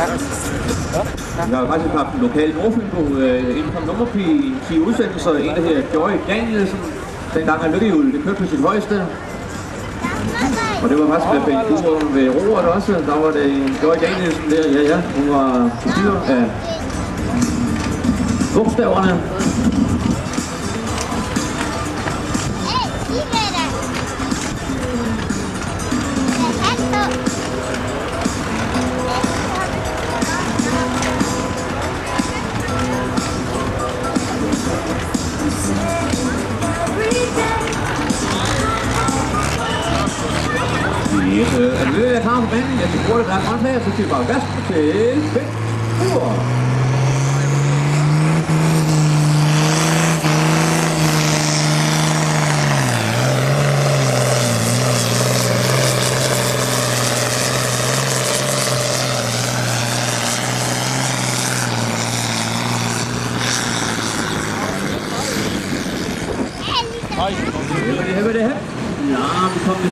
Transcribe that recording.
Vi har faktisk haft en lokal Nordfynbo inden for nummerpige 10 udsendelser. En, der hedder Joy Danielsen. Dengang er lykkehjulet, det kørte på sit højeste. Og det var faktisk med Bengt Kuhn ved roret også. Der var det en Joy Danielsen der, ja. Hun var bestyrer af bogstaverne. Er du ved at klar på banen? Jeg skal bruge det ret meget her, så siger bare værsgo til Bengt Kuhn. Hej. Det her. Ja, vi kommer